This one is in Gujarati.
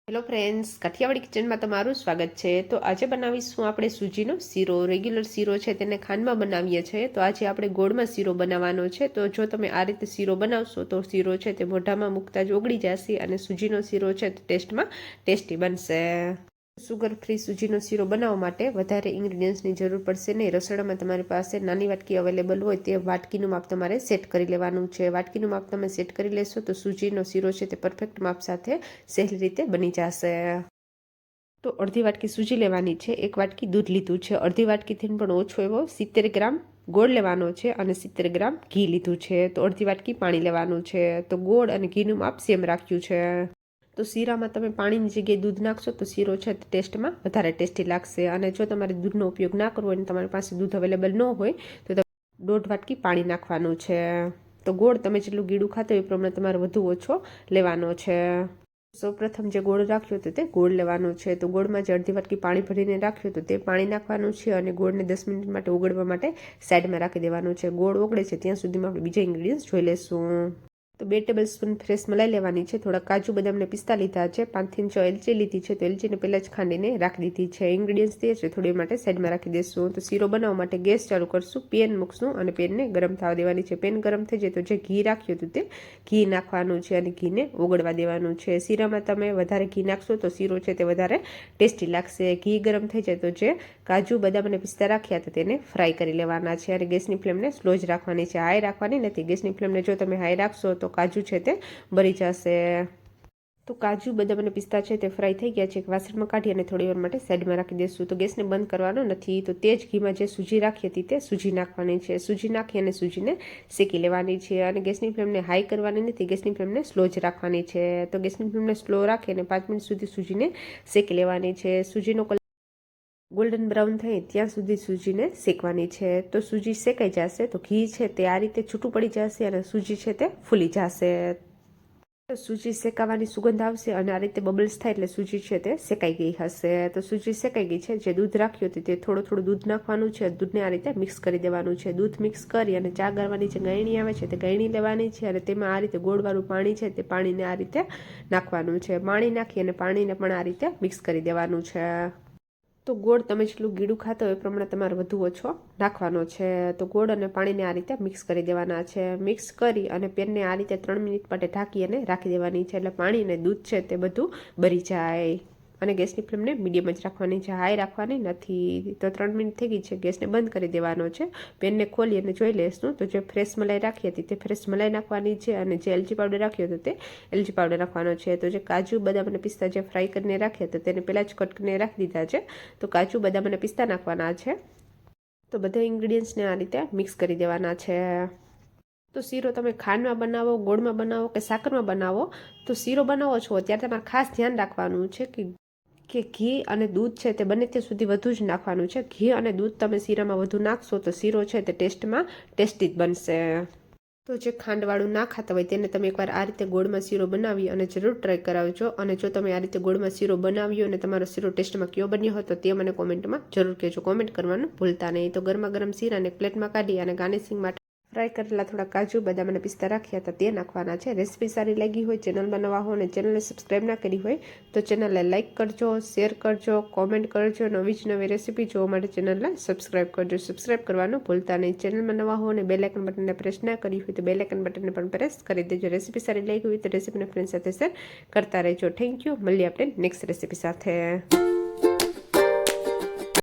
હેલો ફ્રેન્ડ્સ, કાઠિયાવાડી કિચનમાં તમારું સ્વાગત છે। તો આજે બનાવીશું આપણે સૂજીનો શીરો। રેગ્યુલર શીરો છે તેને ખાંડમાં બનાવીએ છીએ, તો આજે આપણે ગોળમાં શીરો બનાવવાનો છે। તો જો તમે આ રીતે શીરો બનાવશો તો શીરો છે તે મોઢામાં મૂકતા જ ઓગળી જશે અને સૂજીનો શીરો છે તે ટેસ્ટમાં ટેસ્ટી બનશે। સુગર ફ્રી સૂજીનો શીરો બનાવવા માટે વધારે ઇન્ગ્રીડિયન્ટ્સની જરૂર પડશે નહીં। રસોડામાં તમારી પાસે નાની વાટકી અવેલેબલ હોય તે વાટકીનું માપ તમારે સેટ કરી લેવાનું છે। વાટકીનું માપ તમે સેટ કરી લેશો તો સૂજીનો શીરો છે તે પરફેક્ટ માપ સાથે સહેલી રીતે બની જશે। તો અડધી વાટકી સૂજી લેવાની છે, એક વાટકી દૂધ લીધું છે, અડધી વાટકીથી પણ ઓછો એવો 70 ગ્રામ ગોળ લેવાનો છે અને 70 ગ્રામ ઘી લીધું છે। તો અડધી વાટકી પાણી લેવાનું છે। તો ગોળ અને ઘીનું માપ સેમ રાખ્યું છે। તો શીરામાં તમે પાણીની જગ્યાએ દૂધ નાખશો તો શીરો છે તે ટેસ્ટમાં વધારે ટેસ્ટી લાગશે। અને જો તમારે દૂધનો ઉપયોગ ના કરવો હોય અને તમારી પાસે દૂધ અવેલેબલ ન હોય તો દોઢ વાટકી પાણી નાખવાનું છે। તો ગોળ તમે જેટલું ગીડું ખાતો હોય એ પ્રમાણે તમારે વધુ ઓછો લેવાનો છે। સૌપ્રથમ જે ગોળ રાખ્યો હતો તે ગોળ લેવાનો છે। તો ગોળમાં જે અડધી વાટકી પાણી ભરીને રાખ્યું હતું તે પાણી નાખવાનું છે અને ગોળને 10 મિનિટ માટે ઓગળવા માટે સાઈડમાં રાખી દેવાનું છે। ગોળ ઓગળે છે ત્યાં સુધીમાં આપણે બીજા ઇન્ગ્રીડિયન્ટ્સ જોઈ લઈશું। તો 2 ટેબલસ્પૂન ફ્રેશ મલાઈ લેવાની છે, થોડા કાજુ બદામને પિસ્તા લીધા છે, 5 થી 6 એલચી લીધી છે, તો એલચીને પહેલાં જ ખાંડીને રાખી દીધી છે। ઇન્ગ્રીડિયન્ટ્સ તે છે થોડી માટે સાઈડમાં રાખી દઈશું। તો શીરો બનાવવા માટે ગેસ ચાલુ કરશું, પેન મૂકશું અને પેનને ગરમ થવા દેવાની છે। પેન ગરમ થઈ જાય તો જે ઘી રાખ્યું હતું તે ઘી નાખવાનું છે અને ઘીને ઓગળવા દેવાનું છે। શીરામાં તમે વધારે ઘી નાખશો તો શીરો છે તે વધારે ટેસ્ટી લાગશે। ઘી ગરમ થઈ જાય તો જે કાજુ બદામ અને પિસ્તા રાખ્યા હતા તેને ફ્રાય કરી લેવાના છે અને ગેસની ફ્લેમને સ્લો જ રાખવાની છે, હાઈ રાખવાની નથી। ગેસની ફ્લેમને જો તમે હાઈ રાખશો તો કાજુ છે તે બળી જશે। તો કાજુ બદામ અને પિસ્તા છે તે ફ્રાય થઈ ગયા છે, એક વાસણમાં કાઢી અને થોડી વાર માટે સાઈડમાં રાખી દઈશું। તો ગેસને બંધ કરવાનો નથી, તો તે જ ઘીમાં જે સૂજી રાખી હતી તે સૂજી નાખવાની છે। સૂજી નાખી અને સૂજીને શેકી લેવાની છે અને ગેસની ફ્લેમને હાઈ કરવાની નથી, ગેસની ફ્લેમને સ્લો જ રાખવાની છે। તો ગેસની ફ્લેમને સ્લો રાખી અને 5 મિનિટ સુધી સૂજીને શેકી લેવાની છે। સૂજીનો કલર ગોલ્ડન બ્રાઉન થાય ત્યાં સુધી સૂજીને શેકવાની છે। તો સૂજી શેકાઈ જશે તો ઘી છે તે આ રીતે છૂટું પડી જશે અને સૂજી છે તે ફૂલી જશે। સૂજી શેકાવાની સુગંધ આવશે અને આ રીતે બબલ્સ થાય એટલે સૂજી છે તે શેકાઈ ગઈ હશે। તો સૂજી શેકાઈ ગઈ છે, જે દૂધ રાખ્યું હતું તે થોડું દૂધ નાખવાનું છે, દૂધને આ રીતે મિક્સ કરી દેવાનું છે। દૂધ મિક્સ કરી અને ચા ગાળવાની જે ગાયણી આવે છે તે ગાયણી લેવાની છે અને તેમાં આ રીતે ગોળવાળું પાણી છે તે પાણીને આ રીતે નાખવાનું છે। પાણી નાખી અને પાણીને પણ આ રીતે મિક્સ કરી દેવાનું છે। તો ગોળ તમે જેટલું ગીડું ખાતો હોય એ પ્રમાણે તમારે વધુ ઓછો નાખવાનો છે। તો ગોળ અને પાણીને આ રીતે મિક્સ કરી દેવાના છે। મિક્સ કરી અને પેનને આ રીતે 3 મિનિટ માટે ઢાંકી અને રાખી દેવાની છે, એટલે પાણી અને દૂધ છે તે બધું બળી જાય। અને ગેસની ફ્લેમને મીડિયમ જ રાખવાની છે, હાઈ રાખવાની નથી। તો 3 મિનિટ થઈ ગઈ છે, ગેસને બંધ કરી દેવાનો છે। પેનને ખોલી અને જોઈ લઈશું તો જે ફ્રેશ મલાઈ રાખી હતી તે ફ્રેશ મલાઈ નાખવાની છે અને જે એલચી પાવડર રાખ્યો હતો તે એલચી પાવડર નાખવાનો છે। તો જે કાજુ બદામ અને પિસ્તા જે ફ્રાય કરીને રાખ્યા હતા તેને પહેલાં જ કટ કરીને રાખી દીધા છે, તો કાજુ બદામ અને પિસ્તા નાખવાના છે। તો બધા ઇન્ગ્રીડિયન્ટ્સને આ રીતે મિક્સ કરી દેવાના છે। તો શીરો તમે ખાંડમાં બનાવો, ગોળમાં બનાવો કે સાકરમાં બનાવો, તો શીરો બનાવો છો ત્યારે તમારે ખાસ ધ્યાન રાખવાનું છે કે ઘી અને દૂધ છે તે બને ત્યાં સુધી વધુ જ નાખવાનું છે। ઘી અને દૂધ તમે શીરામાં વધુ નાખશો તો શીરો છે તે ટેસ્ટમાં ટેસ્ટી જ બનશે। તો જે ખાંડવાળું ના ખાતા હોય તેને તમે એકવાર આ રીતે ગોળમાં શીરો બનાવી અને જરૂર ટ્રાય કરાવજો। અને જો તમે આ રીતે ગોળમાં શીરો બનાવ્યો અને તમારો શીરો ટેસ્ટમાં કયો બન્યો હતો તે મને કોમેન્ટમાં જરૂર કહેજો, કોમેન્ટ કરવાનું ભૂલતા નહીં। તો ગરમા ગરમ શીરાને પ્લેટમાં કાઢી અને ગાર્નિશિંગ માટે ફ્રાય કરેલા થોડા કાજુ બદામ અને પિસ્તા રાખ્યા હતા તે નાખવાના છે। રેસીપી સારી લાગી હોય, ચેનલમાં નવા હો અને ચેનલને સબસ્ક્રાઈબ ના કરી હોય તો ચેનલને લાઇક કરજો, શેર કરજો, કોમેન્ટ કરજો। નવી જ નવી રેસીપી જોવા માટે ચેનલને સબસ્ક્રાઈબ કરજો, સબસ્ક્રાઈબ કરવાનું ભૂલતા નહીં। ચેનલમાં નવા હો અને બેલ આઇકન બટનને પ્રેસ ના કરી હોય તો બેલ આઇકન બટનને પણ પ્રેસ કરી દેજો। રેસીપી સારી લાગી હોય તો રેસીપીને ફ્રેન્ડ સાથે શેર કરતા રહેજો। થેન્ક યુ, મળીએ આપણે નેક્સ્ટ રેસીપી સાથે।